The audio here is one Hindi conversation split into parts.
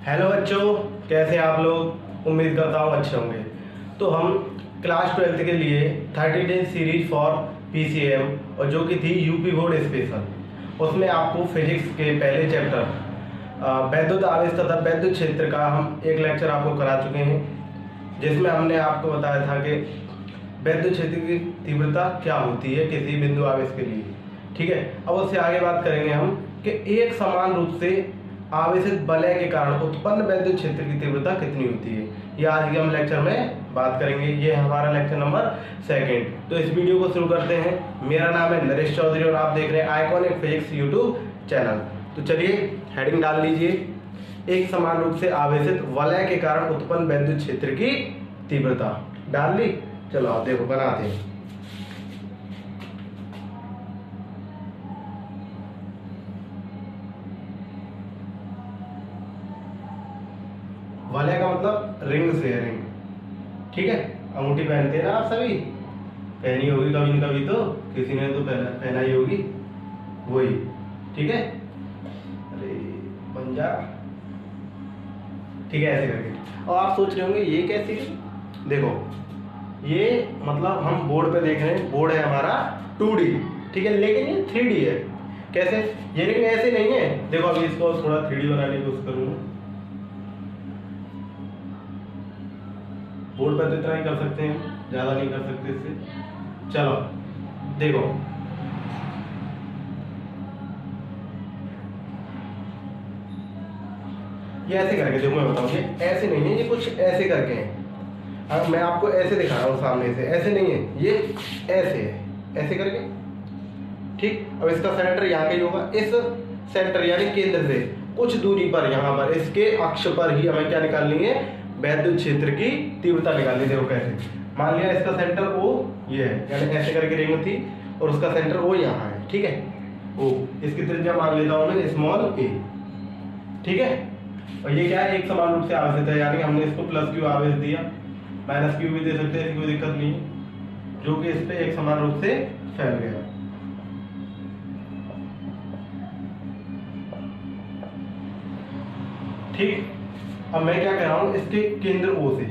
हेलो बच्चों, कैसे हैं आप लोग। उम्मीद करता हूँ अच्छे होंगे। तो हम क्लास 12th के लिए 30 डेज सीरीज फॉर पीसीएम और जो कि थी यूपी बोर्ड स्पेशल, उसमें आपको फिजिक्स के पहले चैप्टर वैद्युत आवेश तथा वैद्युत क्षेत्र का हम एक लेक्चर आपको करा चुके हैं, जिसमें हमने आपको बताया था कि वैद्युत क्षेत्र की तीव्रता क्या होती है किसी बिंदु आवेश के लिए। ठीक है, अब उससे आगे बात करेंगे हम कि एक समान रूप से आवेशित वलय के कारण उत्पन्न वैद्युत क्षेत्र की तीव्रता कितनी होती है। ये आज के हम लेक्चर में बात करेंगे। ये हमारा लेक्चर नंबर 2। तो इस वीडियो को शुरू करते हैं। मेरा नाम है नरेश चौधरी और आप देख रहे हैं आइकॉनिक फिजिक्स यूट्यूब चैनल। तो चलिए हेडिंग डाल लीजिए, एक समान रूप से आवेशित वलय के कारण उत्पन्न वैद्युत क्षेत्र की तीव्रता। डाल ली, चलो आप देखो बनाते हैं। वलय का मतलब रिंग से है, रिंग। ठीक है, अंगूठी पहनते हैं ना आप सभी, पहनी होगी कभी न कभी, तो किसी ने तो पहना ही होगी, वही। ठीक है, अरे बन जा। ठीक है, ऐसे करके। और आप सोच रहे होंगे ये कैसे। देखो, ये मतलब हम बोर्ड पे देख रहे हैं, बोर्ड है हमारा 2D, ठीक है, लेकिन ये 3D है। कैसे, ये रिंग ऐसे नहीं है। देखो अभी इसको थोड़ा 3D बनाने की कोशिश करूंगा। बोर्ड पर तो इतना ही कर सकते हैं, ज्यादा नहीं कर सकते इससे। चलो देखो, ये ऐसे करके देखो, मैं बताऊं, ये ऐसे नहीं है, ये कुछ ऐसे करके है। अब मैं आपको ऐसे दिखा रहा हूँ सामने से, ऐसे नहीं है, ये ऐसे है, ऐसे करके। ठीक, अब इसका सेंटर यहाँ का ही होगा। इस सेंटर यानी केंद्र से कुछ दूरी पर, यहाँ पर इसके अक्ष पर ही हमें क्या निकालनी है, वैद्युत क्षेत्र की तीव्रता निकालनी। देखो कैसे, मान लिया इसका सेंटर O ये है, यानी ऐसे करके रिंग थी और उसका सेंटर O यहाँ है। ठीक है, O, इसकी त्रिज्या मान लेता हूँ मैं स्मॉल a। ठीक है, और ये क्या है, एक समान रूप से आवेशित है, यानी हमने इसको प्लस क्यू आवेश दिया, माइनस क्यू भी दे सकते हैं, कोई दिक्कत नहीं है, जो कि इस पे एक समान रूप से फैल गया। ठीक, अब मैं क्या कह रहा हूं, इसके केंद्र O से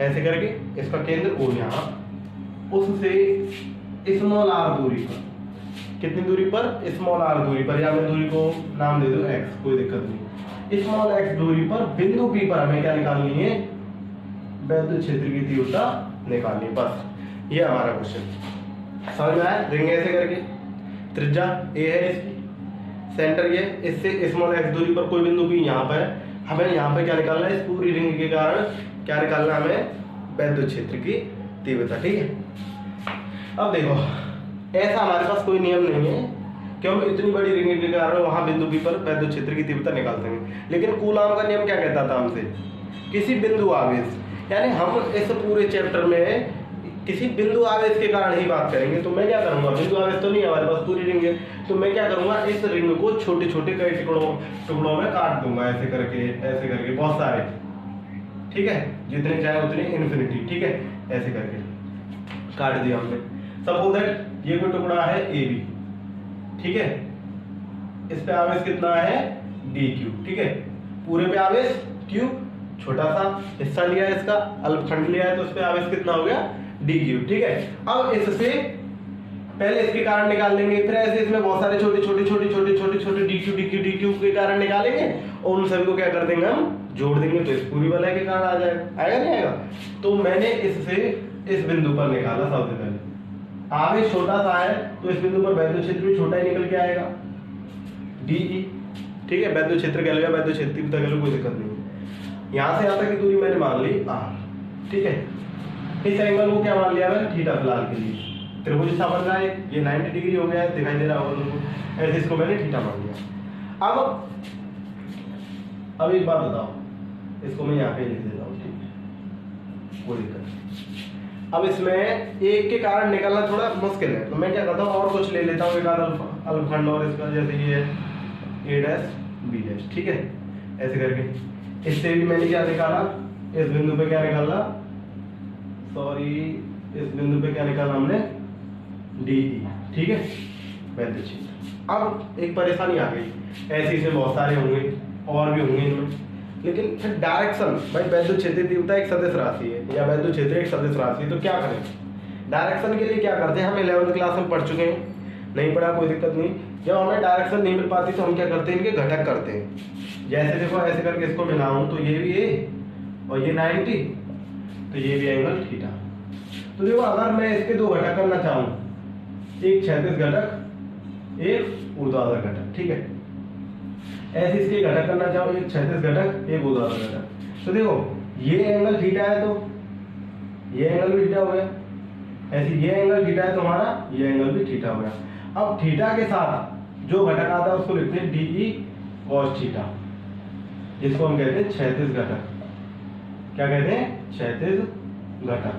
ऐसे करके, इसका केंद्र O यहाँ, उससे स्मॉल r दूरी पर, कितनी दूरी पर, स्मॉल r दूरी पर, या मैं दूरी को नाम दे दूं x, कोई दिक्कत नहीं। स्मॉल x दूरी पर बिंदु P पर हमें क्या निकालनी है, वैद्युत क्षेत्र की तीव्रता निकालनी है। बस ये हमारा क्वेश्चन समझ में आया। रिंग ऐसे करके, त्रिज्या a है इसकी, सेंटर ये, इससे स्मॉल x दूरी पर कोई बिंदु P यहाँ पर है। हमें यहाँ पे क्या निकालना है, इस पूरी रिंग के कारण क्या निकालना है, हमें वैद्युत क्षेत्र की तीव्रता। ठीक है, अब देखो, ऐसा हमारे पास कोई नियम नहीं है कि हम इतनी बड़ी रिंग के कारण वहां बिंदु P पर वैद्युत क्षेत्र की तीव्रता निकाल सकेंगे। लेकिन कूलाम का नियम क्या कहता था हमसे, किसी बिंदु आवेश, यानी हम इस पूरे चैप्टर में किसी बिंदु आवेश के कारण ही बात करेंगे। तो मैं क्या करूंगा, बिंदु आवेश तो नहीं है हमारे पास, पूरी रिंग है, तो मैं क्या करूंगा, इस रिंग को छोटे छोटे कई टुकड़ों में काट दूंगा, ऐसे करके बहुत सारे। ठीक है, जितने चाहे उतने इन्फिनिटी। ठीक है, ऐसे करके काट दिया हमने। सपोज दैट ये कोई टुकड़ा है AB, ठीक है, इस पे आवेश कितना है, dq। ठीक है, पूरे पे आवेश q, छोटा सा हिस्सा लिया है इसका, अल्पखंड लिया है, तो इस पे आवेश कितना हो गया, dq। ठीक है, अब इससे पहले इसके कारण निकाल लेंगे, फिर ऐसे इसमें बहुत सारे छोटे छोटे dq के कारण निकालेंगे और उन सभी को क्या कर देंगे, हम जोड़ देंगे, तो इस पूरी वलय के कारण आ जाएगा। आएगा नहीं आएगा। तो मैंने इससे इस बिंदु पर निकाला, सबसे पहले आवेश छोटा सा है, तो इस बिंदु पर वैद्युत क्षेत्र भी छोटा ही निकल के आएगा, dE। ठीक है, वैद्युत क्षेत्र कह लो या वैद्युत क्षेत्र की कह लो, कोई दिक्कत नहीं। यहाँ से यहाँ तक की दूरी मैंने मान ली r। ठीक है, इस एंगल को क्या मान लिया मैंने, थीटा फिलहाल के लिए। त्रिभुज सा बन रहा है, ये 90 डिग्री हो गया है, दिखाई दे रहा होगा तुमको, ऐसे इसको मैंने थीटा मान लिया। अब एक बात बताओ, इसको मैं यहाँ पे लिख देता हूँ। ठीक है, कोई दिक्कत नहीं। अब इसमें एक के कारण निकालना थोड़ा मुश्किल है, तो मैं क्या करता हूँ, और कुछ ले लेता हूँ, एक आध अल्पखंड और इसका, जैसे ये है A', B'। ठीक है, ऐसे करके इससे भी मैंने क्या निकाला, इस बिंदु पे क्या निकाला, सॉरी, इस बिंदु पे क्या निकाला हमने, DE। ठीक है, वैद्युत क्षेत्र। अब एक परेशानी आ गई, ऐसे इसमें बहुत सारे होंगे और भी होंगे इनमें, लेकिन फिर डायरेक्शन, भाई वैद्युत क्षेत्रीय तीव्रता एक सदिश राशि है या वैद्युत क्षेत्र एक सदिश राशि है, तो क्या करें? डायरेक्शन के लिए क्या करते हैं, हम 11वीं क्लास में पढ़ चुके हैं, नहीं पढ़ा कोई दिक्कत नहीं। जब हमें डायरेक्शन नहीं मिल पाती तो हम क्या करते हैं, इनके घटक करते हैं। जैसे देखो ऐसे करके इसको मिलाऊं तो ये भी ए और ये 90, तो ये भी एंगल थीटा। तो देखो अगर मैं इसके दो घटक करना चाहूँ, एक क्षैतिज घटक एक ऊर्ध्वाधर घटक, ठीक है, ऐसे इसके घटक करना चाहूँ, एक क्षैतिज घटक एक ऊर्ध्वाधर घटक, तो देखो ये एंगल थीटा है तो ये एंगल भी थीटा हो गया, ऐसे ये एंगल थीटा है तो हमारा ये एंगल भी थीटा हो गया। अब थीटा के साथ जो घटक आता है उसको लिखते हैं डी कॉस थीटा, जिसको हम कहते हैं क्षैतिज घटक। क्या कहते हैं? क्षैतिज घटक।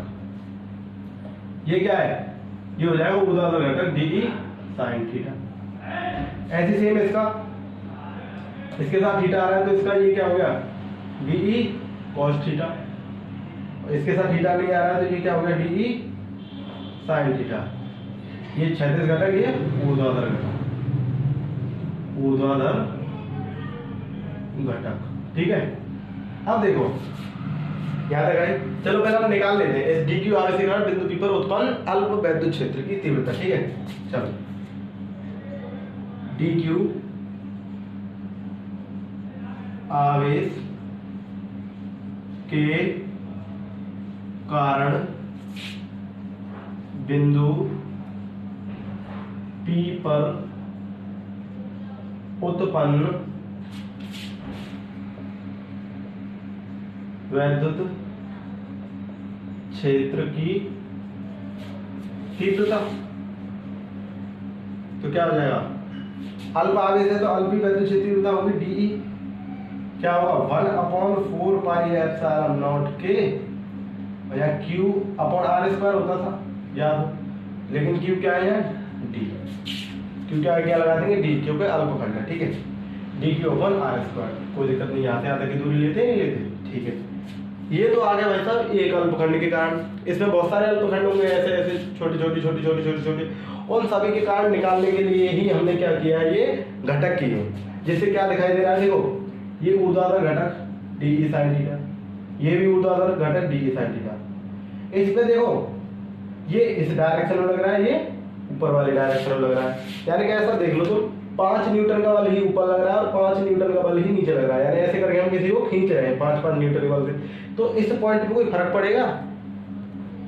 ये क्या है? ये हो जाएगा ऊर्ध्वाधर घटक डी साइन थीटा। ऐसे सेम इसके साथ थीटा आ रहा है तो इसका ये क्या हो गया? D cos theta. इसके साथ थीटा नहीं आ रहा है तो ये क्या हो गया? D sine theta. ये क्षैतिज घटक, ये ऊर्ध्वाधर घटक, ऊर्ध्वाधर घटक, ठीक है। अब देखो यहाँ तक आई। चलो पहले हम निकाल लेते हैं इस डी क्यू आवेश के कारण बिंदु पी पर उत्पन्न अल्प वैद्युत क्षेत्र की तीव्रता, ठीक है। चलो डी क्यू आवेश के कारण बिंदु पी पर उत्पन्न वैद्युत क्षेत्र की तीव्रता, तो क्या हो जाएगा? अल्प आवेश है तो अल्पी वैद्युत क्षेत्र तीव्रता होगी डी। क्या होगा? 1/4 पाई एप्सिलॉन नॉट के, या Q अपॉन R स्क्वायर होता था याद, लेकिन Q क्या है? डी। Q क्या लगा देंगे? डी, क्योंकि अल्पखंड है, ठीक है। D Q upon R square, कोई दिक्कत नहीं। यहाँ से यहाँ तक की दूरी लेते नहीं लेते, ठीक है। ये तो आ गया भाई साहब एक अल्पखंड के कारण। इसमें बहुत सारे अल्पखंड होंगे ऐसे ऐसे छोटे छोटे, उन सभी के कारण निकालने के लिए ही हमने क्या किया, ये घटक किए, जिससे क्या दिखाई दे रहा है? देखो ये ऊर्ध्वाधर घटक डी साइन थीटा, ये भी ऊर्ध्वाधर घटक डी साइन थीटा। इसमें देखो ये इस डायरेक्शन में लग रहा है, ये ऊपर वाले डायरेक्शन में लग रहा है, यानी कि ऐसा देख लो तो 5 न्यूटन का बल ही ऊपर लग रहा है और 5 न्यूटन का बल ही नीचे लग रहा है, यानी ऐसे करके हम किसी को खींच रहे हैं 5-5 न्यूटन के बल से। तो इस पॉइंट पे कोई फर्क पड़ेगा?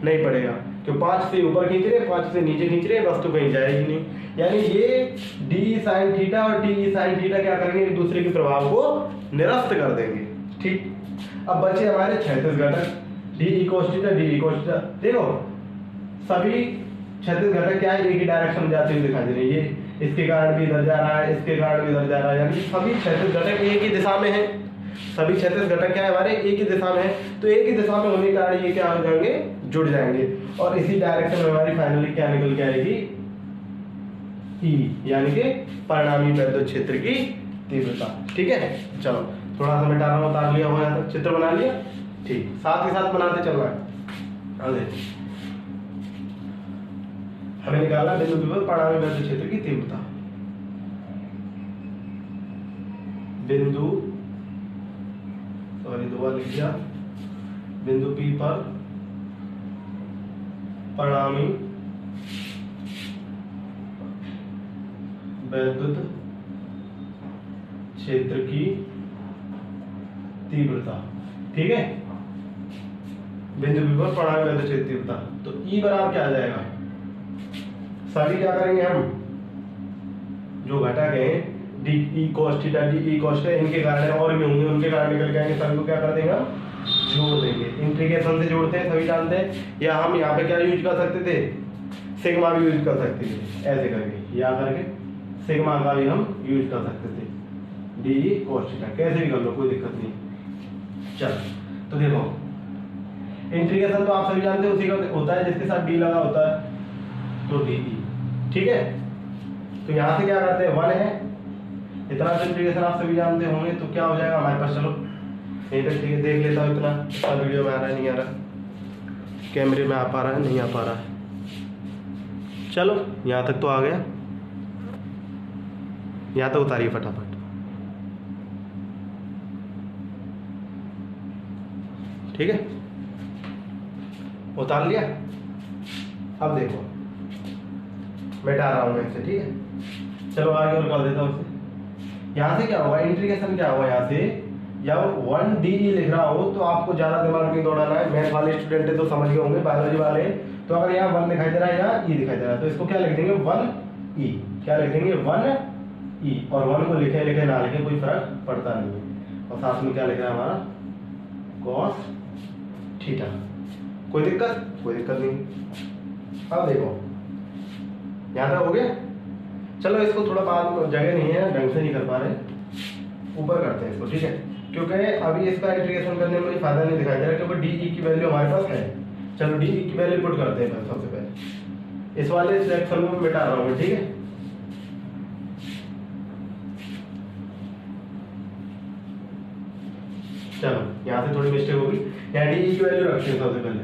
नहीं पड़ेगा, क्यों 5 से ऊपर खींच रहे हैं 5 से नीचे खींच रहे हैं, वस्तु कहीं जाएगी नहीं। यानी ये डी साइन थीटा और डी साइन थीटा क्या करेंगे? एक दूसरे के प्रभाव को निरस्त कर देंगे, ठीक। अब बचे हमारे क्षैतिज घटक D cos theta, D cos theta. देखो सभी क्षैतिज घटक क्या है? एक ही डायरेक्शन में जाते हुए दिखाई दे रही है, ये इसके कारण भी इधर जा रहा है, इसके कारण भी इधर जा रहा है, यानी सभी क्षैतिज घटक एक ही दिशा में है। सभी क्षैतिज घटक क्या है हमारे? एक ही दिशा में है, तो एक ही दिशा में होने के कारण ये क्या हो जाएंगे? जुड़ जाएंगे, और इसी डायरेक्शन में हमारी फाइनली क्या निकल के आएगी? ई, यानी कि परिणामी वैद्युत क्षेत्र की तीव्रता, ठीक है। चलो थोड़ा सा मिटाना उतार लिया, हो जाता चित्र बना लिया, ठीक। साथ ही साथ बनाते चल रहा है। अरे हमें निकालना बिंदु पी पर परिणामी वैद्युत क्षेत्र की तीव्रता। बिंदु, सॉरी दो बार लिख दिया, बिंदु पी पर परिणामी वैद्युत क्षेत्र की तीव्रता, ठीक है। बिंदु पी पर परिणामी वैद्युत क्षेत्र की तीव्रता, तो ई बराबर क्या आ जाएगा? सभी क्या करेंगे हम, जो घटक है D cos theta, D cos theta, इनके कारण और भी होंगे, उनके कारण निकल के आएंगे, सभी को क्या कर देंगे? हम जोड़ देंगे, इंटीग्रेशन से जोड़ते हैं, सभी जानते हैं। या हम यहाँ पे क्या यूज कर सकते थे? सिग्मा भी यूज कर सकते थे, ऐसे करके या करके सिग्मा का भी हम यूज कर सकते थे, डी cos थीटा, कैसे भी कर लो, कोई दिक्कत नहीं। चल तो देखो इंटीग्रेशन तो आप सभी जानते हैं उसी का होता है जिसके साथ डी लगा होता है, तो डी, ठीक है। तो यहाँ से क्या करते हैं? 1 है, इतना इंटीग्रेशन आप सभी जानते होंगे, तो क्या हो जाएगा हमारे पास? चलो यहीं तक ठीक है, देख लेता हूँ इतना वीडियो में आ रहा है नहीं आ रहा, कैमरे में आ पा रहा है नहीं आ पा रहा है। चलो यहाँ तक तो आ गया, यहाँ तक उतारिए फटाफट। ठीक है, उतार लिया। अब देखो मिटा रहा हूँ मैं इसे, ठीक है। चलो आगे और कर देता हूँ इसे। यहाँ से क्या होगा, इंटीग्रेशन क्या होगा, यहाँ से जब 1DE लिख रहा हो तो आपको ज्यादा दिमाग नहीं दौड़ाना है। मैथ वाले स्टूडेंट है तो समझ गए होंगे, बायोलॉजी वाले तो अगर यहाँ 1 दिखाई दे रहा है, यहाँ E दिखाई दे रहा है, तो इसको क्या लिख देंगे 1E। क्या लिख देंगे 1E, और 1 को लिखे लिखे ना लिखे कोई फर्क पड़ता नहीं है। और साथ में क्या लिख रहा है हमारा cos थीटा। कोई दिक्कत? कोई दिक्कत नहीं। अब देखो यहाँ तक हो गया। चलो इसको थोड़ा बाद, जगह नहीं है ढंग से नहीं कर पा रहे, ऊपर करते हैं इसको, ठीक है। क्योंकि अभी इसका इंटीग्रेशन करने में मुझे फायदा नहीं दिखाई दे रहा, क्योंकि DE की वैल्यू हमारे पास है। चलो DE की वैल्यू पुट करते हैं सबसे पहले। इस वाले सेक्शन में मिटा रहा हूँ, ठीक है। चलो यहाँ से थोड़ी मिस्टेक होगी, यहाँ DE की वैल्यू रखते हैं सबसे पहले,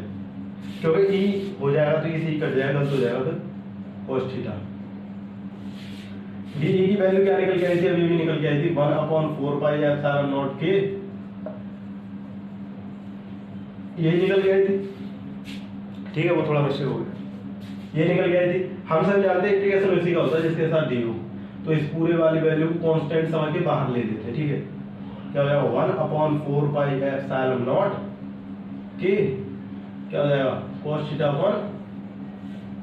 क्योंकि E हो जाएगा तो E से कट जाएगा, गलत हो जाएगा फिर cos थीटा। DE की वैल्यू क्या निकल के आई थी, अभी भी निकल के आई थी 1/4 पाई एप्सिलॉन नॉट के, यही निकल के आई थी, ठीक है। वो थोड़ा मिस्टेक हो गया, ये निकल के आई थी। हम सब जानते हैं इंटीग्रेशन उसी का होता है जिसके साथ डी हो, तो इस पूरे वाली वैल्यू को कांस्टेंट समझ के बाहर ले लेते हैं, ठीक है। क्या हो जाएगा 1/4 पाई एप्सिलॉन नॉट के, क्या हो जाएगा cos theta upon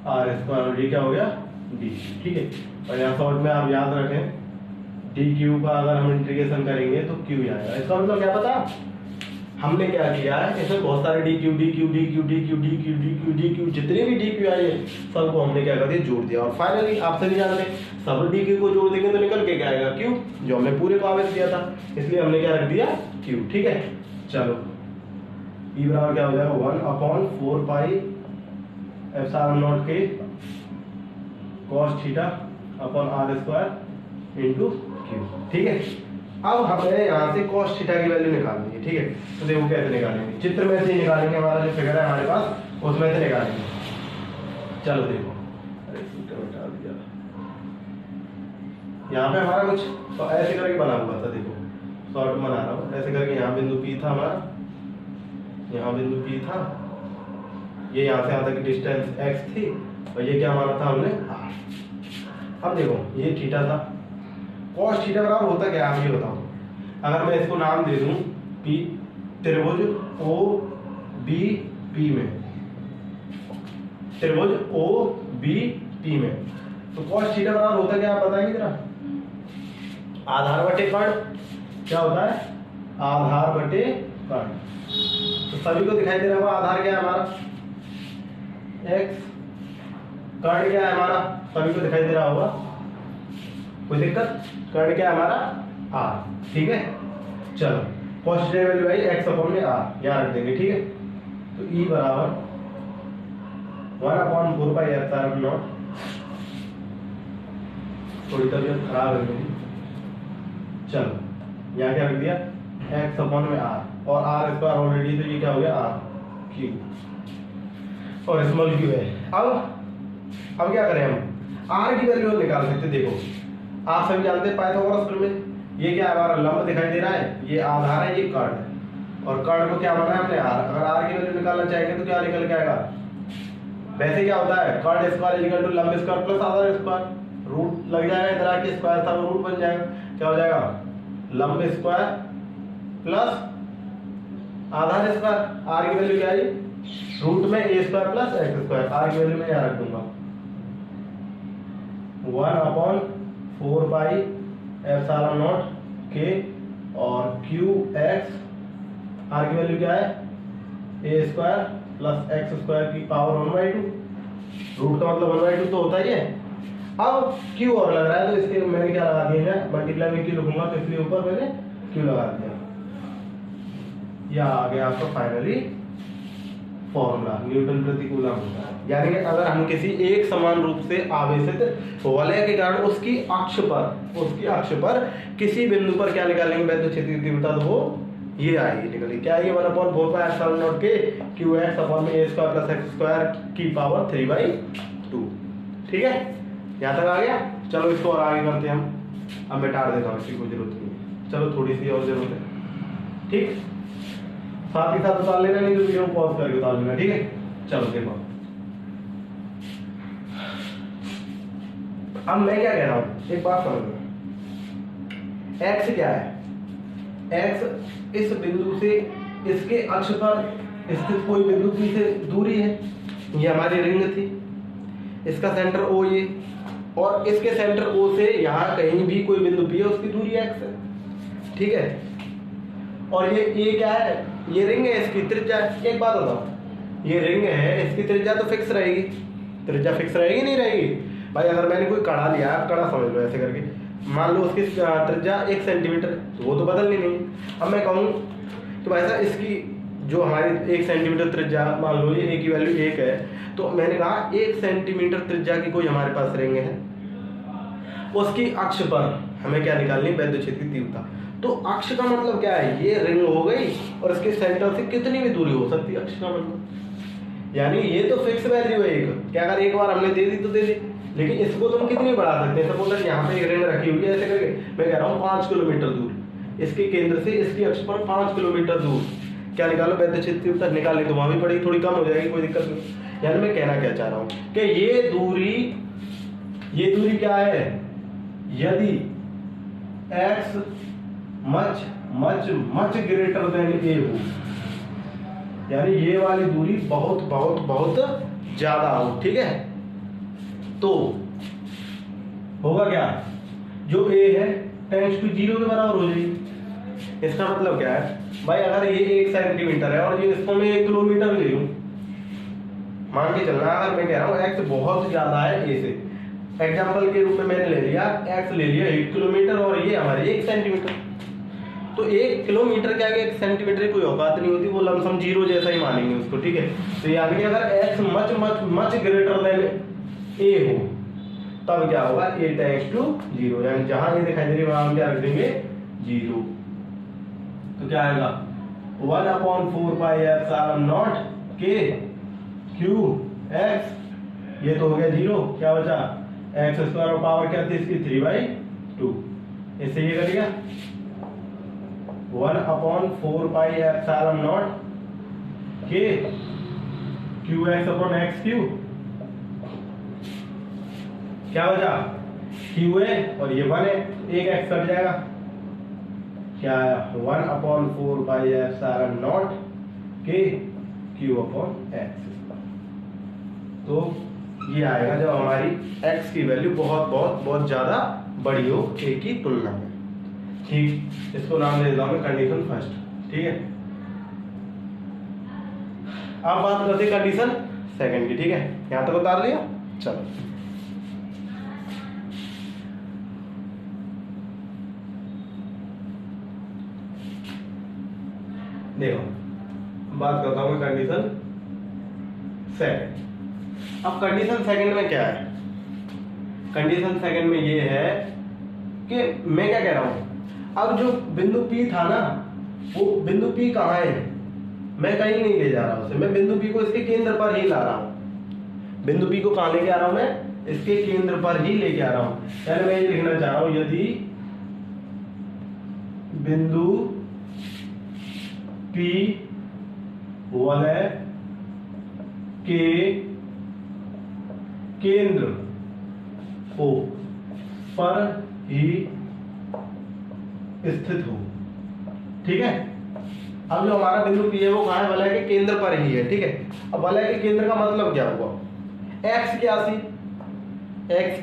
r square, ये क्या हो गया d, ठीक है। और यहाँ शॉर्ट में आप याद रखें dq का अगर हम इंटीग्रेशन करेंगे तो q आएगा। इसका मतलब क्या पता, हमने क्या किया है, इसमें बहुत सारे dq dq dq dq dq dq dq जितने भी dq आए सबको हमने क्या कर दिया, जोड़ दिया। और फाइनली आपसे भी जानते हैं सब dq को जोड़ देंगे तो निकल के क्या आएगा q, जो हमने पूरे को आवेश दिया था, इसलिए हमने क्या रख दिया q, ठीक है। चलो e बराबर क्या हो जाएगा 1/4 पाई एप्सिलॉन नॉट के cos theta upon r square into q, ठीक है। अब हमें यहाँ से cos थीटा की वैल्यू निकालनी है, ठीक है। तो देखो कैसे निकालेंगे, चित्र में से निकालेंगे, हमारा जो फिगर है हमारे पास उसमें से निकालेंगे। चलो देखो, अरे सूत्र हटा दिया, यहाँ पे हमारा कुछ तो ऐसे करके बना हुआ था, देखो शॉर्ट बना रहा हूँ, ऐसे करके यहाँ बिंदु P था हमारा, यहाँ बिंदु P था, ये यहाँ से यहाँ तक डिस्टेंस x थी, और ये क्या हमारा था हमने r। अब देखो ये थीटा था, cos थीटा बराबर होता क्या आप ये बताओ। अगर मैं इसको नाम दे दूं P, त्रिभुज OBP में, त्रिभुज OBP में, तो cos थीटा बराबर होता क्या आप बताएंगे जरा, आधार बटे कर्ण, क्या होता है आधार बटे कर्ण। तो सभी को दिखाई दे रहा होगा आधार क्या है हमारा x, कर्ण क्या है हमारा, सभी को दिखाई दे रहा होगा, कोई दिक्कत, कर्ण क्या है हमारा r, ठीक है। चलो cos थीटा वैल्यू आई x अपॉन में r, यहाँ रख देंगे, ठीक है। तो E बराबर 1/4 पाई एप्सिलॉन नॉट, थोड़ी तबीयत खराब है मेरी, चलो यहाँ क्या रख दिया x अपॉन में r, और r स्क्वायर ऑलरेडी, तो ये क्या हो गया r क्यूब, और स्मॉल क्यू है। अब क्या करें हम, r की वैल्यू निकाल सकते, देखो आप सभी जानते हैं पाइथागोरस प्रमेय, ये क्या हमारा लंब दिखाई दे रहा है, ये आधार है, ये कर्ण है, और कर्ण को क्या माना है हमने r। अगर r की वैल्यू निकालना चाहेंगे तो क्या निकल के आएगा, वैसे क्या होता है कर्ण स्क्वायर इक्वल टू लंब स्क्वायर प्लस आधार स्क्वायर, रूट लग जाएगा, इधर आके स्क्वायर था वो रूट बन जाएगा, क्या हो जाएगा लंब स्क्वायर प्लस आधार स्क्वायर, r की वैल्यू क्या आई रूट में a square plus x square, r की वैल्यू मैं यहाँ रख दूंगा 1/4 पाई एप्सिलॉन नॉट के, और qx, r की वैल्यू क्या है a square plus x square की पावर 1/2, रूट का मतलब 1/2 तो होता ही है। अब q और लग रहा है, तो इसके मैंने क्या लगा दिया है, मल्टीप्लाई में q लिखूंगा, तो इसलिए ऊपर मैंने q लगा दिया, या आ गया आपका फाइनली फॉर्मूला, न्यूटन प्रति कूलम होता है। यानी कि अगर हम किसी एक समान रूप से आवेशित वलय के कारण उसकी अक्ष पर किसी बिंदु पर क्या निकालेंगे वैद्युत क्षेत्र की तीव्रता, तो वो ये आएगी निकली, क्या ये 1/4 पाई एप्सिलॉन नॉट के qx अपॉन में a square plus x square की पावर 3/2, ठीक है। यहाँ तक आ गया। चलो इसको और आगे करते हैं हम, अब मैं टाड़ देता हूँ, इसकी कोई जरूरत नहीं है, चलो थोड़ी सी और जरूरत है, ठीक। साथ ही साथ उतार लेना, नहीं तो वीडियो पॉज करके उतार लेना, ठीक है। चलो देखो अब मैं क्या कह रहा हूं, एक बात समझ लो। x क्या है, x इस बिंदु से इसके अक्ष पर स्थित कोई बिंदु P से दूरी है, ये हमारी रिंग थी, इसका सेंटर O ये, और इसके सेंटर O से यहाँ कहीं भी कोई बिंदु P है, उसकी दूरी x है, ठीक है। और ये क्या है, ये रिंग है, इसकी त्रिज्या। एक बात बताओ, ये रिंग है, इसकी त्रिज्या तो फिक्स रहेगी, त्रिज्या फिक्स रहेगी नहीं रहेगी भाई। अगर मैंने कोई कड़ा लिया, आप कड़ा समझ लो ऐसे करके, मान लो उसकी त्रिज्या 1 सेंटीमीटर, तो वो तो बदलनी नहीं। अब मैं कहूँ तो भाई साहब इसकी जो हमारी 1 सेंटीमीटर त्रिज्या, मान लो ये A की वैल्यू 1 है, तो मैंने कहा 1 सेंटीमीटर त्रिज्या की कोई हमारे पास रिंग है, उसकी अक्ष पर हमें क्या निकालनी, वैद्युत क्षेत्र की तीव्रता। तो अक्ष का मतलब क्या है, ये रिंग हो गई और इसके सेंटर से कितनी भी दूरी हो सकती है अक्ष का मतलब, यानी ये तो फिक्स वैल्यू है एक, क्या अगर एक बार हमने दे दी तो दे दी, लेकिन इसको तुम कितनी बढ़ा सकते हैं। सपोज यहाँ पे एक रिंग रखी हुई है, ऐसे करके मैं कह रहा हूँ 5 किलोमीटर दूर, इसके केंद्र से इसकी अक्ष पर 5 किलोमीटर दूर क्या निकालो, वैद्युत क्षेत्र तीव्रता निकालनी, तो वहां भी पड़ेगी, थोड़ी कम हो जाएगी, कोई दिक्कत नहीं। यानी मैं कहना क्या चाह रहा हूँ कि ये दूरी क्या है, यदि x much greater than a हो, यानी ये वाली दूरी बहुत बहुत बहुत ज्यादा हो, ठीक है, तो होगा क्या, जो a है टेंड्स टू 0 के बराबर हो जाएगी। इसका मतलब क्या है भाई, अगर ये 1 सेंटीमीटर है और ये इसको मैं 1 किलोमीटर ले लूं, मान के चलना, अगर मैं कह रहा हूँ x बहुत ज्यादा है a से, एग्जाम्पल के रूप में मैंने ले लिया x ले लिया 1 किलोमीटर और ये हमारे 1 सेंटीमीटर, तो 1 किलोमीटर क्या 1 सेंटीमीटर की कोई औकात नहीं होती, वो लमसम 0 जैसा ही मानेंगे उसको, ठीक है। तो यानी अगर x much greater than a हो, तब क्या होगा, a टेंड्स टू 0, यानी जहां ये दिखाई दे रही है वहां हम क्या रख देंगे 0, तो क्या आएगा 1/4 pi epsilon not k q x, ये तो हो गया 0, क्या बचा x स्क्वायर और पावर क्या थी इसकी 3/2, इससे ये कट गया 1/4 pi epsilon not k q x upon x Q, क्या बचा q है और ये 1 है, एक x कट जाएगा, क्या आया 1/4 pi epsilon not k q upon x। तो ये आएगा जब हमारी x की वैल्यू बहुत बहुत बहुत ज्यादा बड़ी हो a की तुलना में, ठीक। इसको नाम दे देता हूं मैं कंडीशन फर्स्ट, ठीक है। अब बात करते हैं कंडीशन सेकंड की, ठीक है, यहां तक उतार लिया। चलो देखो बात करता हूं मैं कंडीशन सेकंड। अब कंडीशन सेकंड में क्या है, कंडीशन सेकंड में ये है कि मैं क्या कह रहा हूं, अब जो बिंदु P था ना, वो बिंदु P कहाँ है, मैं कहीं नहीं ले जा रहा उसे, मैं बिंदु P को इसके केंद्र पर ही ला रहा हूं। बिंदु P को कहाँ लेके आ रहा हूं मैं, इसके केंद्र पर ही लेके आ रहा हूं। यानी मैं ये लिखना चाह रहा हूं, यदि बिंदु P वलय के केंद्र O पर ही स्थित हो, ठीक है। अब जो हमारा बिंदु P है वो कहाँ है, वलय के केंद्र पर ही है, ठीक है। अब वलय के केंद्र का मतलब क्या हुआ, x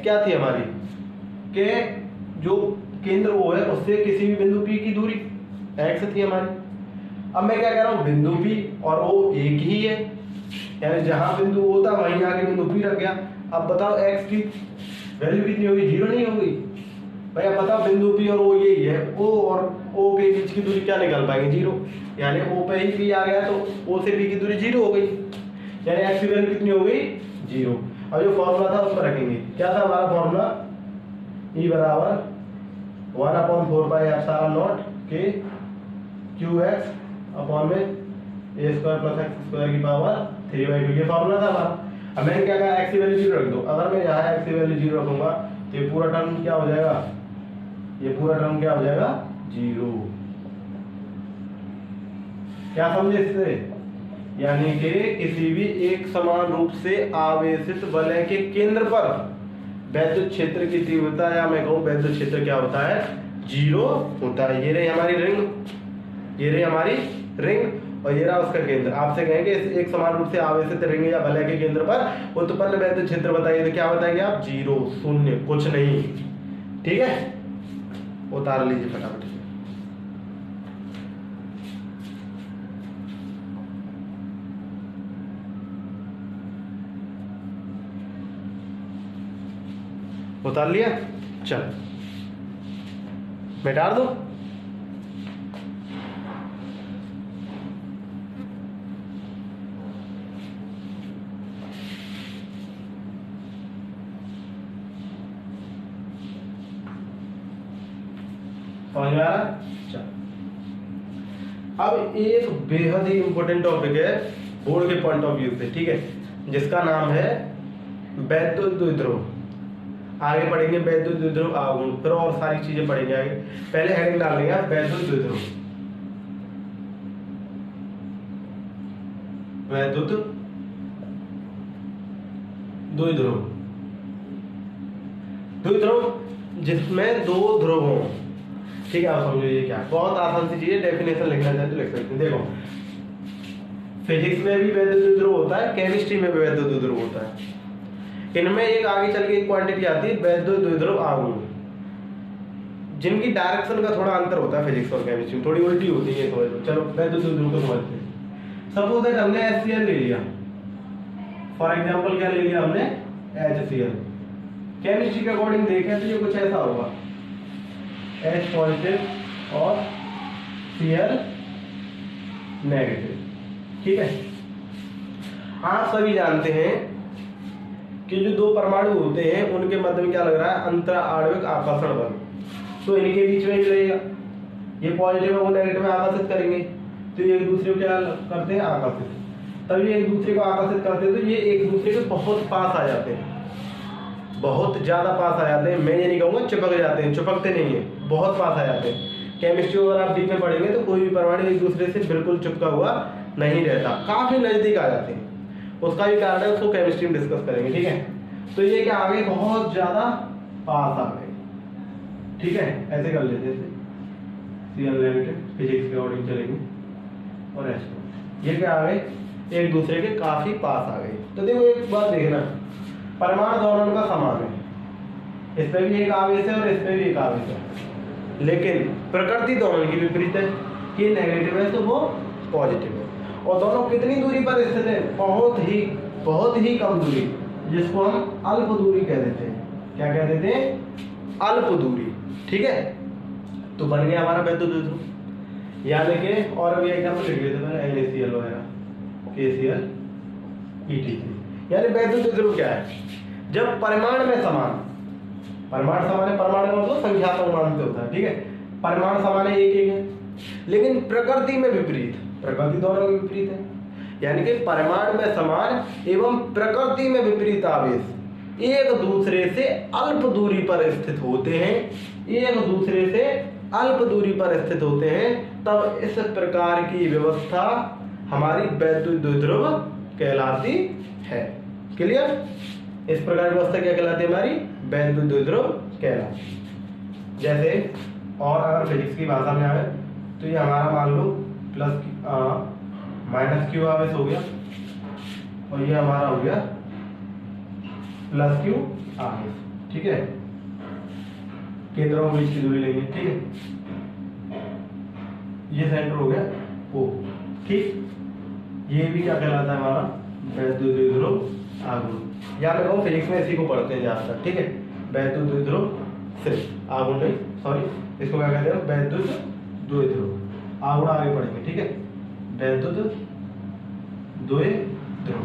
क्या थी हमारी, के जो केंद्र O है उससे किसी भी बिंदु P की दूरी x थी हमारी। अब मैं क्या कह रहा हूँ, बिंदु P और O एक ही है, यानी जहां बिंदु O था वहीं आके बिंदु P रख गया। अब बताओ x की वैल्यू कितनी होगी, 0 नहीं होगी भाई। अब बताओ बिंदु P और O यही है, O और O के बीच की दूरी क्या निकाल पाएंगे, 0, यानी O पे ही P आ गया तो O से P की दूरी 0 हो गई, यानी x की वैल्यू कितनी हो गई 0। अब जो फॉर्मूला था उस पर रखेंगे, क्या था हमारा फॉर्मूला, E बराबर 1/4 pi epsilon not k qx upon में a square plus x square की पावर 3/2, ये फॉर्मूला था हमारा। अब मैंने क्या कहा, x की वैल्यू 0 रख दो। अगर मैं यहाँ x की वैल्यू 0 रखूंगा तो ये पूरा टर्म क्या हो जाएगा, ये पूरा टर्म क्या हो जाएगा 0, क्या समझे इससे? यानी कि किसी भी एक समान रूप से आवेशित वलय के केंद्र पर वैद्युत क्षेत्र की तीव्रता, या मैं कहूँ वैद्युत क्षेत्र क्या होता है, 0 होता है। ये रही हमारी रिंग, ये रही हमारी रिंग और ये रहा उसका केंद्र। आपसे कहेंगे एक समान रूप से आवेशित रिंग या वलय के केंद्र पर उत्पन्न वैद्युत क्षेत्र बताइए, तो क्या बताएंगे आप? 0, शून्य, कुछ नहीं। ठीक है, उतार लीजिए फटाफट। उतार लिया, चल बैठा दो। समझ में आ रहा? चल, अब एक बेहद ही इंपॉर्टेंट टॉपिक है बोर्ड के पॉइंट ऑफ व्यू से, ठीक है, जिसका नाम है वैद्युत द्विध्रुव। आगे पढ़ेंगे वैद्युत द्विध्रुव आघूर्ण, फिर और सारी चीजें पढ़ेंगे आगे। पहले हेडिंग डाल लेंगे वैद्युत द्विध्रुव। वैद्युत द्विध्रुव, द्विध्रुव जिसमें दो ध्रुव हों। ठीक है, आप समझो ये क्या, बहुत आसान सी चीज है। डेफिनेशन लिखना चाहे तो लिख सकते हैं। देखो, फिजिक्स में भी वैद्युत द्विध्रुव होता है, केमिस्ट्री में भी वैद्युत द्विध्रुव होता है। इनमें एक आगे चल के एक क्वांटिटी आती है वैद्युत द्विध्रुव आघूर्ण, जिनकी डायरेक्शन का थोड़ा अंतर होता है फिजिक्स और केमिस्ट्री में, थोड़ी उल्टी होती है, समझ लो। चलो वैद्युत द्विध्रुव को समझते हैं। सपोज दैट हमने HCl ले लिया, फॉर एग्जांपल क्या ले लिया हमने? HCl। केमिस्ट्री के अकॉर्डिंग देखें तो ये कुछ ऐसा होगा, H पॉजिटिव और Cl नेगेटिव। ठीक है, आप सभी जानते हैं कि जो दो परमाणु होते हैं उनके मध्य में क्या लग रहा है? अंतरा आणविक आकर्षण बल। तो इनके बीच में ही रहेगा, ये पॉजिटिव है वो नेगेटिव में आकर्षित करेंगे, तो ये एक दूसरे को क्या करते हैं? आकर्षित। तब ये एक दूसरे को आकर्षित करते हैं तो ये एक दूसरे के बहुत पास आ जाते हैं, बहुत ज्यादा पास आ जाते हैं। मैं ये नहीं कहूँगा चिपक जाते हैं, चिपकते नहीं है, बहुत पास आ जाते हैं। केमिस्ट्री अगर आप डीप में पढ़ेंगे तो कोई भी परमाणु एक दूसरे से बिल्कुल चिपका हुआ नहीं रहता, काफी नजदीक आ जाते हैं। उसका भी कारण है, उसको केमिस्ट्री में डिस्कस करेंगे। ठीक है, तो ये क्या आ गए? बहुत ज्यादा पास आ गए। ठीक है, ऐसे कर लेते हैं, Cl नेगेटिव, फिजिक्स के अकॉर्डिंग चलेंगे, और H ये क्या आ गए? एक दूसरे के काफी पास आ गए। तो देखो एक बात देखना, परमाणु दोनों का समान है, इस पे भी एक आवेश है और इस पे भी एक आवेश है, लेकिन प्रकृति दोनों की विपरीत है। ये नेगेटिव है तो वो पॉजिटिव है, और दोनों कितनी दूरी पर स्थित है? बहुत ही कम दूरी, जिसको हम अल्प दूरी कह देते हैं। क्या कह देते हैं? अल्प दूरी। ठीक है, तो बन गया हमारा वैद्युत द्विध्रुव। यानी कि और भी एग्जांपल लिख लेते हैं, NaCl वगैरह, KCl, EtC। यानी वैद्युत द्विध्रुव क्या है? जब परिमाण में समान, परमाणु समान है, परमाणु का मतलब संख्यात्मक मान से होता है। ठीक है, परमाणु समान है, एक है, लेकिन प्रकृति में विपरीत, प्रकृति दोनों के विपरीत है। यानी कि परमाणु में समान एवं प्रकृति में विपरीत आवेश एक दूसरे से अल्प दूरी पर स्थित होते हैं, एक दूसरे से अल्प दूरी पर स्थित होते हैं, तब इस प्रकार की व्यवस्था हमारी वैद्युत द्विध्रुव कहलाती है। क्लियर? इस प्रकार की व्यवस्था क्या कहलाती है? हमारी वैद्युत द्विध्रुव कहलाती है। जैसे और अगर फिजिक्स की भाषा में आए तो ये हमारा मान लो प्लस माइनस क्यू आवेश हो गया, और ये हमारा हो गया प्लस क्यू आवेश। ठीक है, केंद्रों के बीच की दूरी लेंगे। ठीक है, ये सेंटर हो गया O। ठीक, ये भी क्या कहलाता है? हमारा वैद्युत द्विध्रुव आघूर्ण। या मैं कहूँ फिजिक्स में इसी को पढ़ते हैं ज्यादातर। ठीक है, वैद्युत द्विध्रुव सिर्फ आघूर्ण नहीं, सॉरी, इसको क्या कहते हैं? वैद्युत द्विध्रुव आघूर्ण। आगे पढ़ेंगे। ठीक है, वैद्युत द्विध्रुव।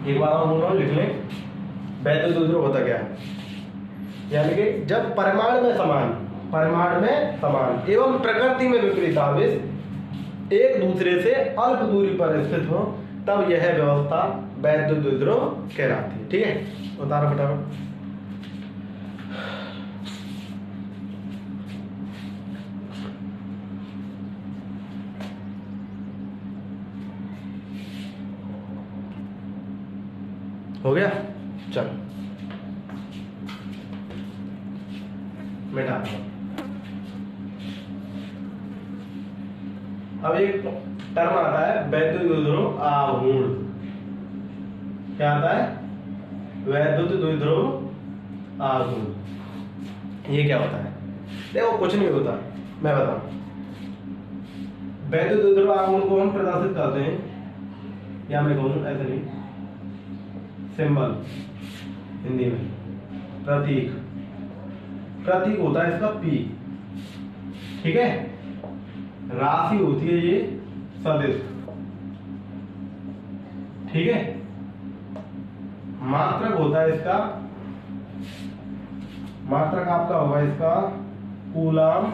एक बार और बोल रहा हूँ, लिख लें, वैद्युत द्विध्रुव होता क्या है? यानी कि जब परमाणु में समान एवं प्रकृति में विपरीत आवेश एक दूसरे से अल्प दूरी पर स्थित हो, तब यह व्यवस्था वैद्युत द्विध्रुव कहलाती है। ठीक है, उतारो फटाफट। हो गया, चलो मिटा दो। अब एक टर्म आता है वैद्युत द्विध्रुव आघूर्ण। क्या आता है? वैद्युत द्विध्रुव आघूर्ण। ये क्या होता है? देखो कुछ नहीं होता, मैं बताऊं। वैद्युत द्विध्रुव आघूर्ण को हम प्रदर्शित करते हैं, या मैं कहूँ ऐसे नहीं, सिंबल हिंदी में प्रतीक। प्रतीक होता है इसका P, ठीक है। राशि होती है ये सदिश, ठीक है। मात्रक होता है इसका, मात्रक आपका होगा इसका कूलाम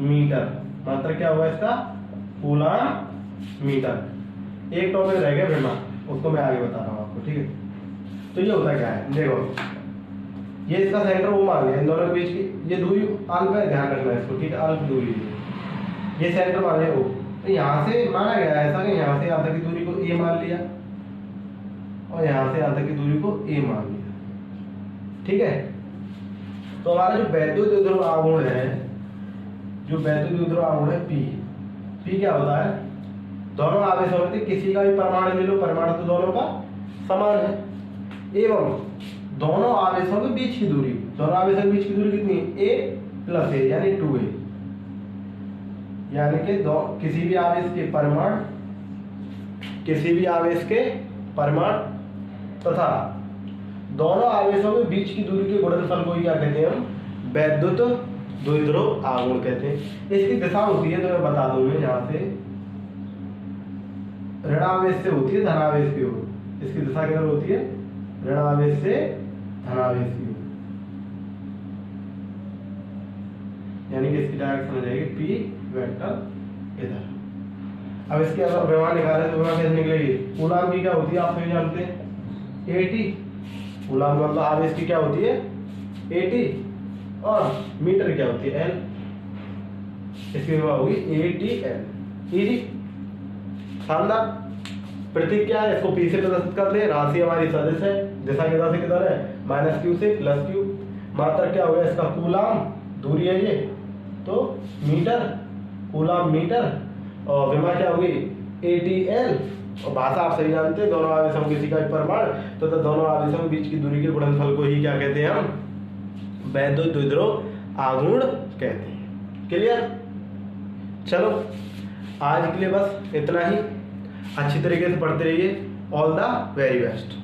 मीटर। मात्रक क्या होगा इसका? Coulomb metre. एक टॉपिक रह गया विमा, उसको मैं आगे बता रहा हूं आपको, ठीक है। तो ये होता क्या है, देखो ये इसका सेंटर वो मान लिया, इन दोनों के बीच की ये दूरी अल्प है, ध्यान रखना है इसको, ठीक है। अल्प दूरी ये सेंटर मान लिया O, तो यहाँ से माना गया है ऐसा कि यहाँ से यहाँ तक की दूरी को A मान लिया और यहाँ से यहाँ तक की दूरी को A मान लिया, ठीक है। तो हमारा जो वैद्युत द्विध्रुव आघूर्ण है, जो वैद्युत द्विध्रुव आघूर्ण है P क्या होता है? दोनों आवेशों में किसी का भी परमाणु ले लो, परमाणु तो दोनों का समान है, एवं दोनों आवेशों के बीच की दूरी, दोनों आवेशों के बीच की दूरी कितनी है? A प्लस A यानी 2A। यानी कि किसी भी आवेश के परमाणु, किसी भी आवेश के परमाणु तथा दोनों आवेशों के बीच की दूरी के गुणनफल को क्या कहते हैं? हम वैद्युत द्विध्रुव आघूर्ण कहते हैं। इसकी दिशा होती है, तो मैं बता दूं, मैं यहाँ से ऋणावेश से होती है धनावेश की ओर। इसकी दिशा किधर होती है? ऋणावेश से धनावेश की ओर, यानी कि इसकी डायरेक्शन हो जाएगी P वेक्टर इधर। अब इसके अगर व्यवहार निकाले तो व्यवहार कैसे निकलेगी? कूलाम की क्या होती है आप सभी जानते हैं? AT। कूलाम मतलब आवेश की क्या होती है? AT। और मीटर क्या होती है? L। इसकी व्यवहार होगी ATL। इजी, शानदार। प्रतीक क्या है? इसको P से प्रदर्शित कर ले। राशि हमारी सदिश है, दिशा किधर से किधर है? -Q से +Q। मात्रक क्या हो गया इसका? कूलाम। दूरी है ये तो मीटर, कूलाम मीटर। और विमा क्या होगी? ATL। और भाषा आप सही जानते हैं, दोनों आवेशों किसी का परमाणु तो दोनों आवेशों के बीच की दूरी के गुणनफल को ही क्या कहते हैं? हम वैद्युत द्विध्रुव आघूर्ण कहते हैं। क्लियर? चलो आज के लिए बस इतना ही। अच्छी तरीके से पढ़ते रहिए। All the very best.